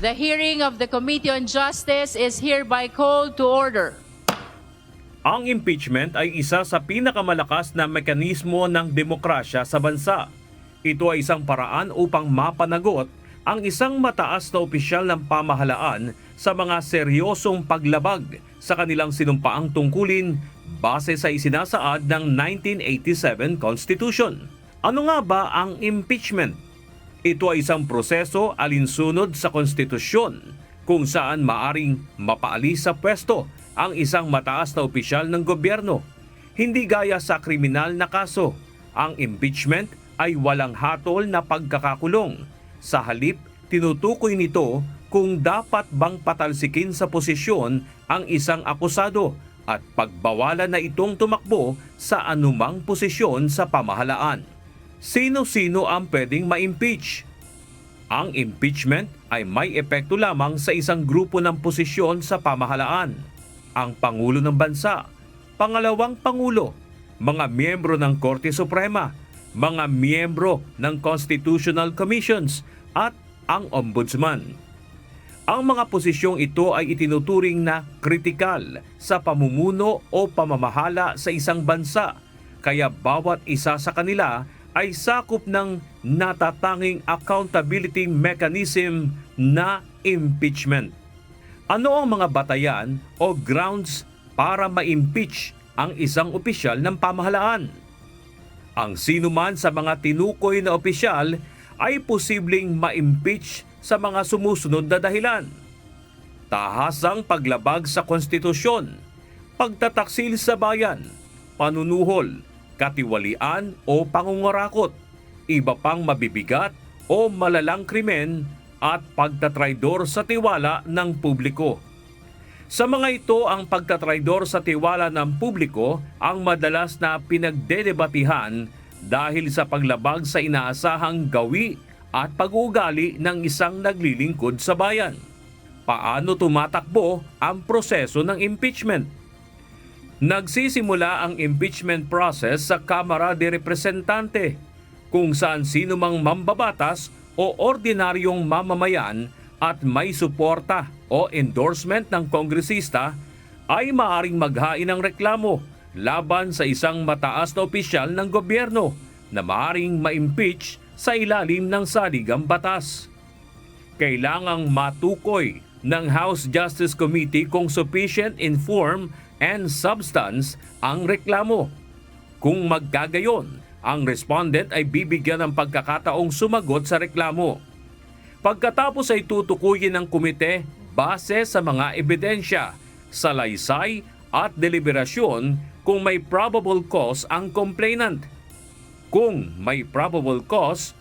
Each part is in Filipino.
The hearing of the Committee on Justice is hereby called to order. Ang impeachment ay isa sa pinakamalakas na mekanismo ng demokrasya sa bansa. Ito ay isang paraan upang mapanagot ang isang mataas na opisyal ng pamahalaan sa mga seryosong paglabag sa kanilang sinumpaang tungkulin base sa isinasaad ng 1987 Constitution. Ano nga ba ang impeachment? Ito ay isang proseso alinsunod sa konstitusyon kung saan maaring mapaalis sa pwesto ang isang mataas na opisyal ng gobyerno. Hindi gaya sa kriminal na kaso, ang impeachment ay walang hatol na pagkakakulong. Sa halip, tinutukoy nito kung dapat bang patalsikin sa posisyon ang isang akusado at pagbawalan na itong tumakbo sa anumang posisyon sa pamahalaan. Sino-sino ang pwedeng ma-impeach? Ang impeachment ay may epekto lamang sa isang grupo ng posisyon sa pamahalaan. Ang Pangulo ng Bansa, Pangalawang Pangulo, mga miyembro ng Korte Suprema, mga miyembro ng Constitutional Commissions at ang Ombudsman. Ang mga posisyong ito ay itinuturing na kritikal sa pamumuno o pamamahala sa isang bansa, kaya bawat isa sa kanila ay sakop ng natatanging accountability mechanism na impeachment. Ano ang mga batayan o grounds para ma-impeach ang isang opisyal ng pamahalaan? Ang sinuman sa mga tinukoy na opisyal ay posibleng ma-impeach sa mga sumusunod na dahilan: tahasang paglabag sa konstitusyon, pagtataksil sa bayan, panunuhol, katiwalian o pangungurakot, iba pang mabibigat o malalang krimen at pagtatraidor sa tiwala ng publiko. Sa mga ito, ang pagtatraidor sa tiwala ng publiko ang madalas na pinagdedebatihan dahil sa paglabag sa inaasahang gawi at pag-uugali ng isang naglilingkod sa bayan. Paano tumatakbo ang proseso ng impeachment? Nagsisimula ang impeachment process sa Kamara de Representante, kung saan sino mang mambabatas o ordinaryong mamamayan at may suporta o endorsement ng kongresista ay maaring maghain ng reklamo laban sa isang mataas na opisyal ng gobyerno na maaring ma-impeach sa ilalim ng saligang batas. Kailangang matukoy ng House Justice Committee kung sufficient in form and substance ang reklamo. Kung magkagayon, ang respondent ay bibigyan ng pagkakataong sumagot sa reklamo. Pagkatapos ay tutukuyin ng komite base sa mga ebidensya, salaysay at deliberasyon kung may probable cause ang complainant. Kung may probable cause,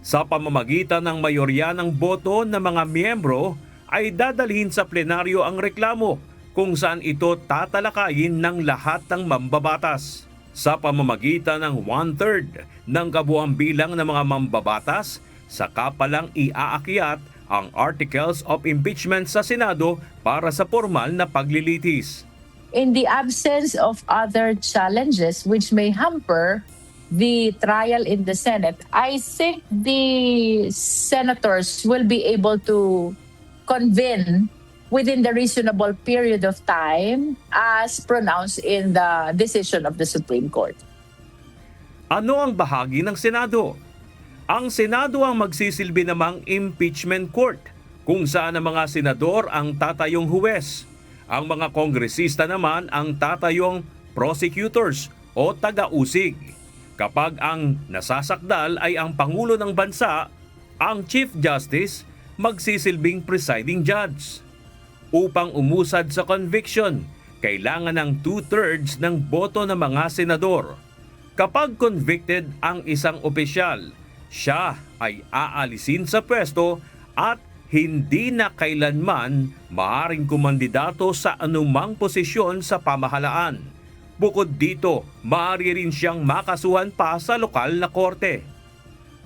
sa pamamagitan ng mayorya ng boto ng mga miyembro ay dadalhin sa plenaryo ang reklamo kung saan ito tatalakayin ng lahat ng mambabatas. Sa pamamagitan ng 1/3 ng kabuuang bilang ng mga mambabatas, saka palang iaakyat ang Articles of Impeachment sa Senado para sa formal na paglilitis. In the absence of other challenges which may hamper the trial in the Senate, I think the senators will be able to convene within the reasonable period of time as pronounced in the decision of the Supreme Court. Ano ang bahagi ng Senado? Ang Senado ang magsisilbi namang impeachment court, kung saan ang mga senador ang tatayong huwes. Ang mga kongresista naman ang tatayong prosecutors o taga-usig. Kapag ang nasasakdal ay ang Pangulo ng Bansa, ang Chief Justice magsisilbing presiding judge. Upang umusad sa conviction, kailangan ng 2/3 ng boto ng mga senador. Kapag convicted ang isang opisyal, siya ay aalisin sa pwesto at hindi na kailanman maaaring kumandidato sa anumang posisyon sa pamahalaan. Bukod dito, maaari rin siyang makasuhan pa sa lokal na korte.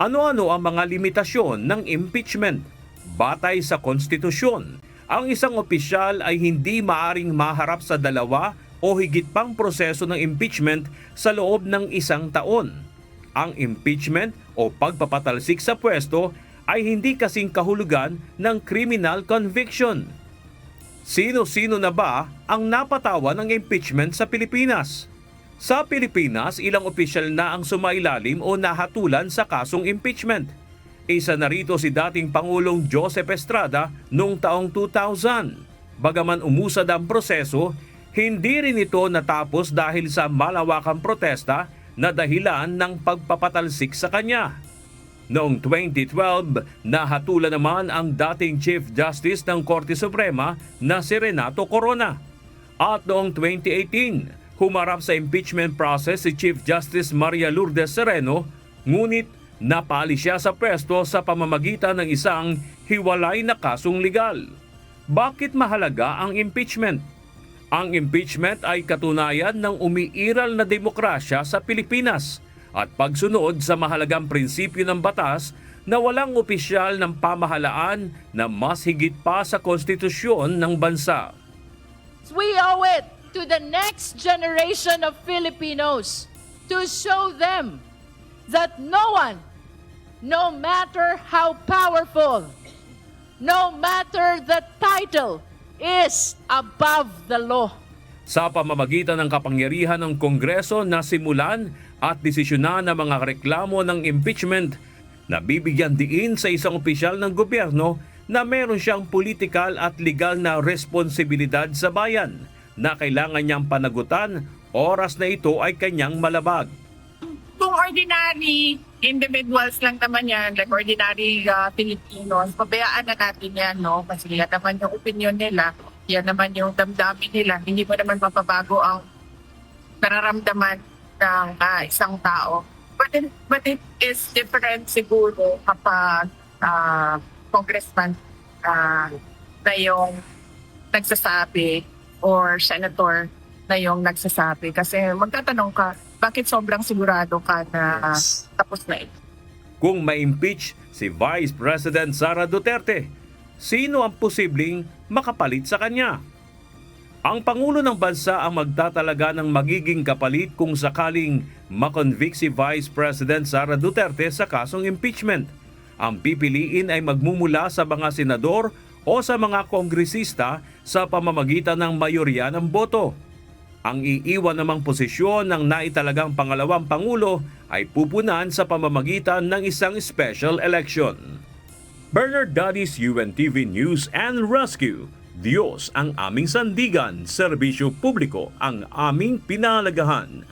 Ano-ano ang mga limitasyon ng impeachment? Batay sa konstitusyon, ang isang opisyal ay hindi maaring maharap sa dalawa o higit pang proseso ng impeachment sa loob ng 1 taon. Ang impeachment o pagpapatalsik sa pwesto ay hindi kasing kahulugan ng criminal conviction. Sino-sino na ba ang napatawan ng impeachment sa Pilipinas? Sa Pilipinas, ilang opisyal na ang sumailalim o nahatulan sa kasong impeachment. Isa na rito si dating Pangulong Joseph Estrada noong taong 2000. Bagaman umusad ang proseso, hindi rin ito natapos dahil sa malawakang protesta na dahilan ng pagpapatalsik sa kanya. Noong 2012, nahatulan naman ang dating Chief Justice ng Korte Suprema na si Renato Corona. At noong 2018, humarap sa impeachment process si Chief Justice Maria Lourdes Sereno, ngunit napali siya sa pwesto sa pamamagitan ng isang hiwalay na kasong legal. Bakit mahalaga ang impeachment? Ang impeachment ay katunayan ng umiiral na demokrasya sa Pilipinas at pagsunod sa mahalagang prinsipyo ng batas na walang opisyal ng pamahalaan na mas higit pa sa konstitusyon ng bansa. We owe it to the next generation of Filipinos to show them that no one, no matter how powerful, no matter the title, is above the law. Sa pamamagitan ng kapangyarihan ng Kongreso na simulan at desisyonan ng mga reklamo ng impeachment, nabibigyan diin sa isang opisyal ng gobyerno na meron siyang politikal at legal na responsibilidad sa bayan na kailangan niyang panagutan oras na ito ay kanyang malabag. Kung ordinary individuals lang naman yan, like ordinary Filipinos, pabayaan na natin yan, no? Kasi yan naman yung opinion nila, yan naman yung damdamin nila. Hindi mo naman mapabago ang nararamdaman ng isang tao. But it is different siguro kapag congressman na yung nagsasabi or senator na yung nagsasabi. Kasi magtatanong ka, bakit sobrang sigurado ka na tapos na ito? Kung ma-impeach si Vice President Sara Duterte, sino ang posibleng makapalit sa kanya? Ang Pangulo ng Bansa ang magtatalaga ng magiging kapalit kung sakaling makonvict si Vice President Sara Duterte sa kasong impeachment. Ang pipiliin ay magmumula sa mga senador o sa mga kongresista sa pamamagitan ng mayorya ng boto. Ang iiwan namang posisyon ng naitalagang pangalawang Pangulo ay pupunan sa pamamagitan ng isang special election. Bernard Dadis, UNTV News and Rescue. Diyos ang aming sandigan, serbisyo publiko ang aming pinalagahan.